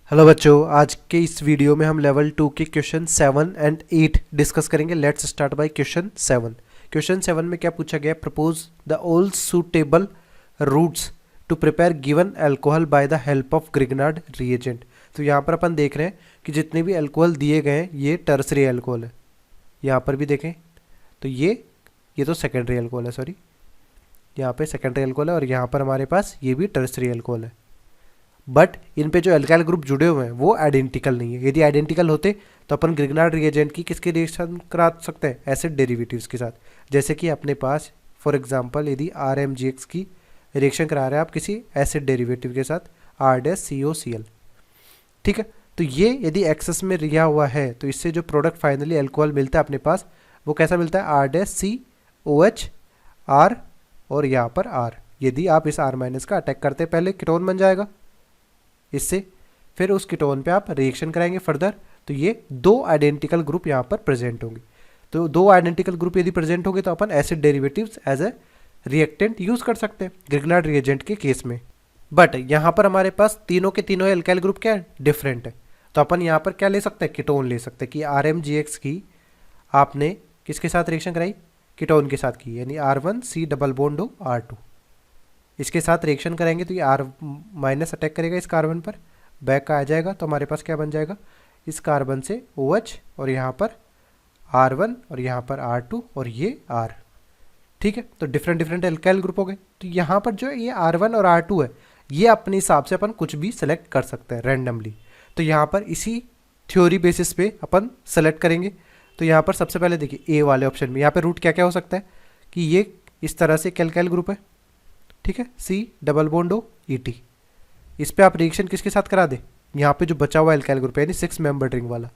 Hello बच्चों, आज के इस वीडियो में हम लेवल 2 के क्वेश्चन 7 एंड 8 डिस्कस करेंगे। Let's start by question 7। Question 7 में क्या पूछा गया? Propose the all suitable routes to prepare given alcohol by the help of Grignard reagent. तो यहाँ पर अपन देख रहे हैं कि जितने भी अल्कोहल दिए गए हैं ये टर्सरी अल्कोहल है। यहाँ पर भी देखें तो ये तो सेकेंडरी अल्कोहल है, सॉरी, यहाँ पे सेकेंडरी अल्कोहल है और यहाँ पर हमारे पास ये भी टर्सरी अल्कोहल है। बट इन पे जो एल्काइल ग्रुप जुड़े हुए हैं वो आइडेंटिकल नहीं है। यदि आइडेंटिकल होते तो अपन ग्रिग्नार्ड रिएजेंट की किसके रिएक्शन करा सकते हैं? एसिड डेरिवेटिव्स के साथ। जैसे कि अपने पास फॉर एग्जांपल यदि RMGX की रिएक्शन करा रहे हैं आप किसी एसिड डेरिवेटिव के साथ R-COCl, ठीक है। तो ये यदि एक्सेस में रिया हुआ है तो इससे जो प्रोडक्ट फाइनली अल्कोहल मिलता है अपने पास वो कैसा मिलता है? R-COH R और यहाँ पर R। यदि आप इस R- का अटैक करते पहले कीटोन बन जाएगा इससे, फिर उस कीटोन पे आप रिएक्शन कराएंगे फर्दर तो ये दो आइडेंटिकल ग्रुप यहाँ पर प्रेजेंट होंगे। तो दो आइडेंटिकल ग्रुप यदि प्रेजेंट होंगे तो अपन acid derivatives as a reactant use कर सकते हैं ग्रिग्नार्ड रिएजेंट के केस में। बट यहाँ पर हमारे पास तीनों के तीनों एल्काइल ग्रुप क्या है? डिफरेंट है। तो अपन यहाँ पर क्या ले सकते हैं? कीटोन ले सकते हैं कि RMGX की आपने किसके साथ रिएक्शन कराई? कीटोन के साथ की, यानी R1C डबल बॉन्ड R2। इसके साथ रिएक्शन करेंगे तो ये R- अटैक करेगा इस कार्बन पर, बैक का आ जाएगा तो हमारे पास क्या बन जाएगा? इस कार्बन से OH और यहाँ पर R1 और यहाँ पर R2 और ये R, ठीक है। तो डिफरेंट डिफरेंट एल्काइल ग्रुप हो गए। तो यहाँ पर जो ये R1 और R2 है ये अपने हिसाब से अपन कुछ भी सेलेक्ट कर सकते हैं रैंडमली। तो यहाँ पर इसी थ्योरी बेसिस पे अपन सेलेक्ट करेंगे। तो यहाँ पर सबसे पहले देखिए A वाले ऑप्शन में यहाँ पे रूट क्या क्या हो सकता है कि ये इस तरह से एक एल्काइल ग्रुप है, ठीक है, C डबल बॉन्ड ET। इस पे आप रिएक्शन किसके साथ करा दे? यहाँ पे जो बचा हुआ एल्काइल ग्रुप है यानी 6 मेंबर रिंग वाला,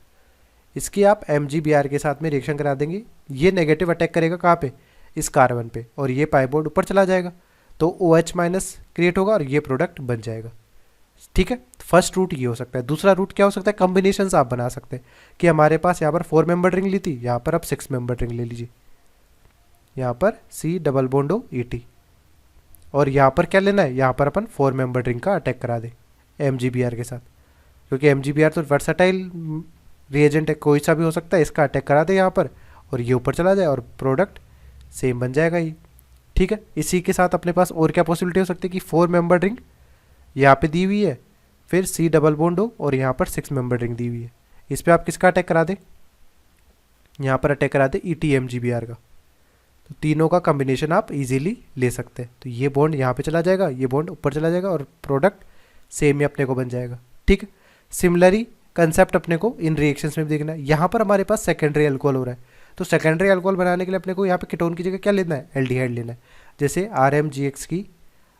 इसकी आप MgBr के साथ में रिएक्शन करा देंगे। ये नेगेटिव अटैक करेगा कहाँ पे? इस कार्बन पे, और ये पाई बॉन्ड ऊपर चला जाएगा तो OH- क्रिएट होगा और ये प्रोडक्ट बन जाएगा, ठीक है। फर्स्ट रूट ये हो सकता है। दूसरा रूट क्या हो सकता है? कॉम्बिनेशन आप बना सकते हैं कि हमारे पास यहाँ पर 4 मेंबर रिंग ली थी, यहाँ पर आप 6 मेंबर रिंग ले लीजिए, यहाँ पर C डबल बॉन्ड ET, और यहाँ पर क्या लेना है? यहाँ पर अपन 4 मेंबर रिंग का अटैक करा दे MgBr के साथ, क्योंकि MgBr तो वर्सटाइल रिएजेंट है, कोई सा भी हो सकता है। इसका अटैक करा दे यहाँ पर और ये ऊपर चला जाए और प्रोडक्ट सेम बन जाएगा ये, ठीक है। इसी के साथ अपने पास और क्या पॉसिबिलिटी हो सकती है कि 4 मेंबर रिंग यहाँ पे दी हुई है, फिर C डबल बॉन्ड और यहाँ पर 6 मेंबर रिंग दी हुई है। इस पर आप किसका अटैक करा दे? यहाँ पर अटैक करा दे ET MgBr का। तो तीनों का कॉम्बिनेशन आप इजीली ले सकते हैं। तो ये बॉन्ड यहाँ पे चला जाएगा, ये बॉन्ड ऊपर चला जाएगा और प्रोडक्ट सेम ही अपने को बन जाएगा, ठीक है। सिमिलरली कंसेप्ट अपने को इन रिएक्शंस में भी देखना है। यहाँ पर हमारे पास सेकेंडरी अल्कोहल हो रहा है तो सेकेंडरी अल्कोहल बनाने के लिए अपने को यहाँ पे कीटोन की जगह क्या लेना है? एल्डिहाइड लेना है। जैसे RMGX की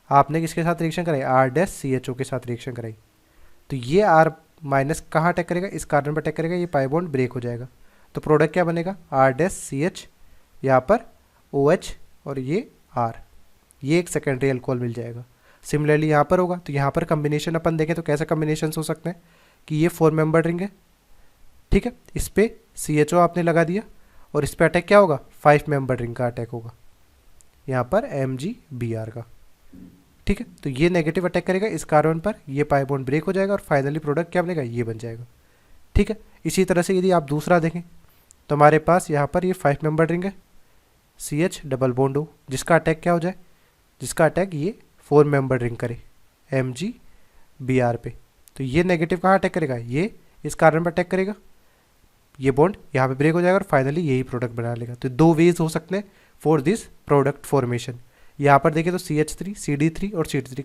आपने किसके साथ रिएक्शन कराई? R-CHO के साथ रिएक्शन कराई तो ये R- कहाँ अटैक करेगा? इस कार्बन पर अटैक करेगा, ये पाई बॉन्ड ब्रेक हो जाएगा तो प्रोडक्ट क्या बनेगा? R-CH, यहाँ पर OH और ये R, ये एक सेकेंडरी अल्कोहल मिल जाएगा। सिमिलरली यहाँ पर होगा तो यहाँ पर कॉम्बिनेशन अपन देखें तो कैसे कॉम्बिनेशन हो सकते हैं कि ये 4 मेंबर रिंग है, ठीक है, इस पे CHO आपने लगा दिया और इस पे अटैक क्या होगा? 5 मेंबर रिंग का अटैक होगा, यहाँ पर MgBr का, ठीक है। तो ये नेगेटिव अटैक करेगा इस कार्बन पर, ये पाई बॉन्ड ब्रेक हो जाएगा और फाइनली प्रोडक्ट क्या बनेगा? ये बन जाएगा, ठीक है। इसी तरह से यदि आप दूसरा देखें तो हमारे पास यहाँ पर ये 5 मेंबर रिंग है, CH डबल बॉन्ड हो, जिसका अटैक क्या हो जाए? जिसका अटैक ये 4 मेंबर रिंग करे MgBr पे। तो ये नेगेटिव कहाँ अटैक करेगा? ये इस कार्बन पर अटैक करेगा, ये बॉन्ड यहाँ पे ब्रेक हो जाएगा और फाइनली यही प्रोडक्ट बना लेगा। तो दो वेज हो सकते हैं फॉर दिस प्रोडक्ट फॉर्मेशन। यहाँ पर देखें तो CH3 CD3 और CD3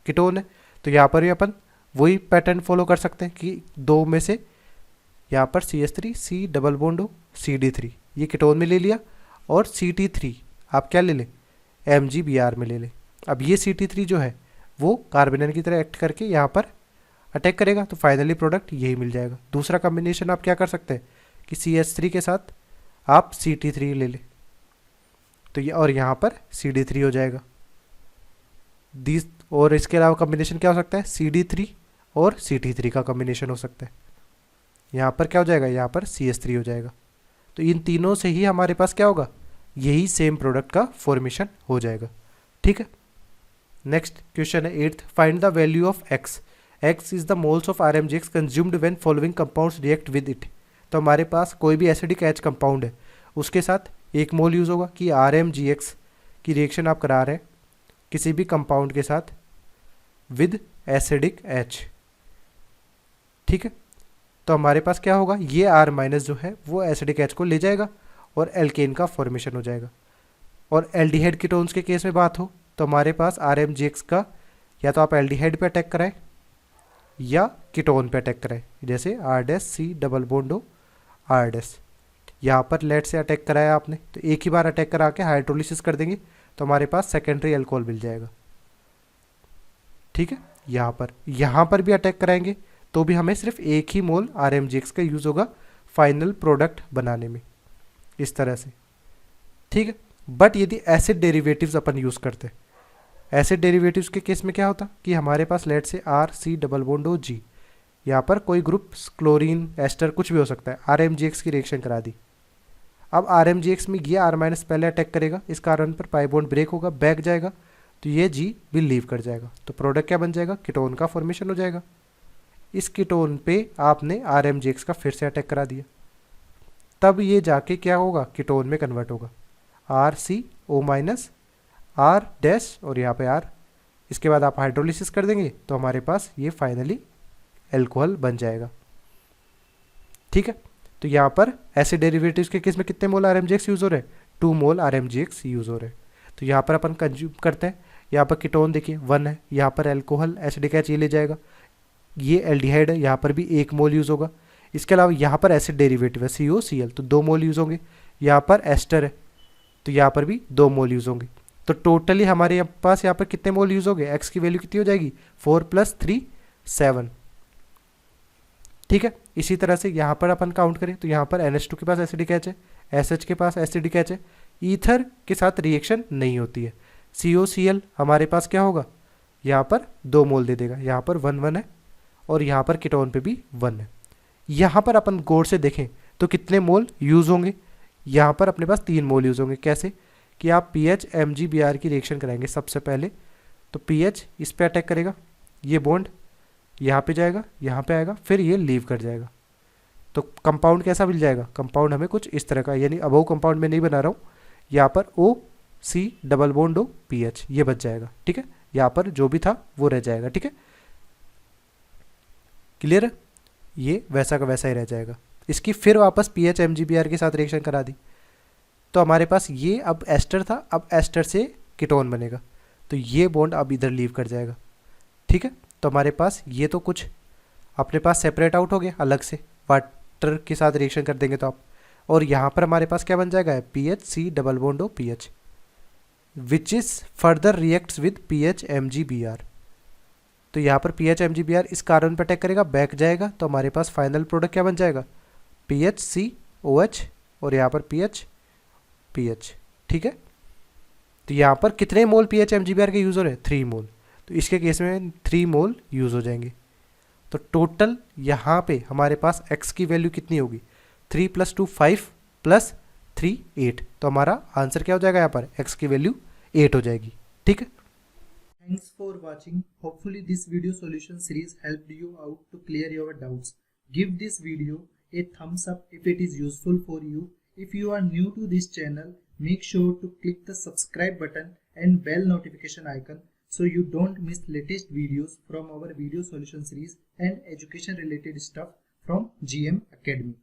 कीटोन है तो यहाँ पर भी अपन वही पैटर्न फॉलो कर सकते हैं कि दो में से यहाँ पर CH3 C double bond CD3 ये कीटोन में ले लिया और CT3 आप क्या ले लें? MgBr में ले लें। अब ये CT3 जो है वो कार्बोनिल की तरह एक्ट करके यहाँ पर अटैक करेगा तो फाइनली प्रोडक्ट यही मिल जाएगा। दूसरा कॉम्बिनेशन आप क्या कर सकते हैं कि CH3 के साथ आप CT3 ले लें तो ये, और यहाँ पर CD3 हो जाएगा। और इसके अलावा कॉम्बिनेशन क्या हो सकता है? CD3 और CT3 का कॉम्बिनेशन हो सकता है। यहाँ पर क्या हो जाएगा? यहाँ पर CH3 हो जाएगा। तो इन तीनों से ही हमारे पास क्या होगा? यही सेम प्रोडक्ट का फॉर्मेशन हो जाएगा, ठीक है। नेक्स्ट क्वेश्चन है 8th, find the value of x x is the moles of RMGX consumed when following compounds react with it. तो हमारे पास कोई भी एसिडिक H कंपाउंड है, उसके साथ 1 मोल यूज़ होगा कि RMGX की रिएक्शन आप करा रहे हैं किसी भी कंपाउंड के साथ विद एसिडिक H, ठीक है। तो हमारे पास क्या होगा, ये R- जो है वो एसिडिक H को ले जाएगा और एल्केन का फॉर्मेशन हो जाएगा। और एल्डिहाइड कीटोन्स के केस में बात हो तो हमारे पास RMGX का या तो आप एल्डिहाइड पे अटैक कराएं या कीटोन पे अटैक कराएं, जैसे R-C डबल बॉन्ड हो R-। यहाँ पर लेट से अटैक कराया आपने तो एक ही बार अटैक करा के हाइड्रोलिसिस कर देंगे तो हमारे पास सेकेंडरी अल्कोहल मिल जाएगा, ठीक है। यहाँ पर भी अटैक कराएंगे तो भी हमें सिर्फ एक ही मोल RMGX का यूज़ होगा फाइनल प्रोडक्ट बनाने में, इस तरह से, ठीक है। बट यदि एसिड डेरिवेटिव्स अपन यूज़ करते हैं, एसिड डेरिवेटिव्स के केस में क्या होता कि हमारे पास लेट से R-C डबल बॉन्ड हो G, यहाँ पर कोई ग्रुप क्लोरीन एस्टर कुछ भी हो सकता है, RMGX की रिएक्शन करा दी। अब RMGX में ये R- पहले अटैक करेगा, इस कारण पर पाई बॉन्ड ब्रेक होगा, बैक जाएगा तो ये G भी लीव कर जाएगा, तो प्रोडक्ट क्या बन जाएगा, कीटोन का फॉर्मेशन हो जाएगा। इस कीटोन पे आपने RMGX का फिर से अटैक करा दिया, तब ये जाके क्या होगा, कीटोन में कन्वर्ट होगा, RCO- R- और यहाँ पे R। इसके बाद आप हाइड्रोलिसिस कर देंगे तो हमारे पास ये फाइनली एल्कोहल बन जाएगा, ठीक है। तो यहाँ पर एसिड डेरिवेटिव्स के केस में कितने मोल RMGX यूज़ हो रहे हैं, 2 मोल RMGX यूज़ हो रहे हैं। तो यहाँ पर अपन कंज्यूम करते हैं, यहाँ पर कीटोन देखिए 1 है, यहाँ पर एल्कोहल एसिडिक H ये ले जाएगा, ये एल्डिहाइड है, यहाँ पर भी 1 मोल यूज़ होगा। इसके अलावा यहाँ पर एसिड डेरिवेटिव है COCl तो 2 मोल यूज़ होंगे, यहाँ पर एस्टर है तो यहाँ पर भी 2 मोल यूज़ होंगे। तो टोटली हमारे पास यहाँ पर कितने मोल यूज़ होंगे, एक्स की वैल्यू कितनी हो जाएगी, 4 + 3 7, ठीक है। इसी तरह से यहाँ पर अपन काउंट करें तो यहाँ पर NH2 के पास एसिडिक H है, SH के पास एसिडिक H है, ईथर के साथ रिएक्शन नहीं होती है, COCl हमारे पास क्या होगा, यहाँ पर 2 मोल दे देगा, यहाँ पर 1 है और यहाँ पर कीटोन पे भी 1 है। यहाँ पर अपन गौर से देखें तो कितने मोल यूज़ होंगे, यहाँ पर अपने पास 3 मोल यूज़ होंगे। कैसे कि आप PH MgBr की रिएक्शन कराएंगे सबसे पहले, तो PH इस पे अटैक करेगा, ये बॉन्ड यहाँ पे जाएगा, यहाँ पे आएगा, फिर ये लीव कर जाएगा। तो कंपाउंड कैसा मिल जाएगा, कंपाउंड हमें कुछ इस तरह का, यानी अबव कंपाउंड में नहीं बना रहा हूँ, यहाँ पर OC double bond O PH ये बच जाएगा, ठीक है। यहाँ पर जो भी था वो रह जाएगा, ठीक है, क्लियर है, ये वैसा का वैसा ही रह जाएगा। इसकी फिर वापस PH MgBr के साथ रिएक्शन करा दी तो हमारे पास ये अब एस्टर था, अब एस्टर से कीटोन बनेगा तो ये बॉन्ड अब इधर लीव कर जाएगा, ठीक है। तो हमारे पास ये तो कुछ अपने पास सेपरेट आउट हो गया अलग से, वाटर के साथ रिएक्शन कर देंगे तो आप, और यहाँ पर हमारे पास क्या बन जाएगा, PHC double bond O PH which is further reacts with PH MgBr। तो यहाँ पर PH MgBr इस कार्बन पर अटैक करेगा, बैक जाएगा तो हमारे पास फाइनल प्रोडक्ट क्या बन जाएगा, PHCOH और यहाँ पर PH, ठीक है। तो यहाँ पर कितने मोल PH MgBr के यूज़ हो रहे हैं, 3 मोल, तो इसके केस में 3 मोल यूज़ हो जाएंगे। तो टोटल यहाँ पे हमारे पास x की वैल्यू कितनी होगी, 3 + 2 5 + 3 8, तो हमारा आंसर क्या हो जाएगा, यहाँ पर x की वैल्यू 8 हो जाएगी, ठीक है। Thanks for watching. Hopefully this video solution series helped you out to clear your doubts. Give this video a thumbs up if it is useful for you. If you are new to this channel, make sure to click the subscribe button and bell notification icon so you don't miss latest videos from our video solution series and education related stuff from GM Academy.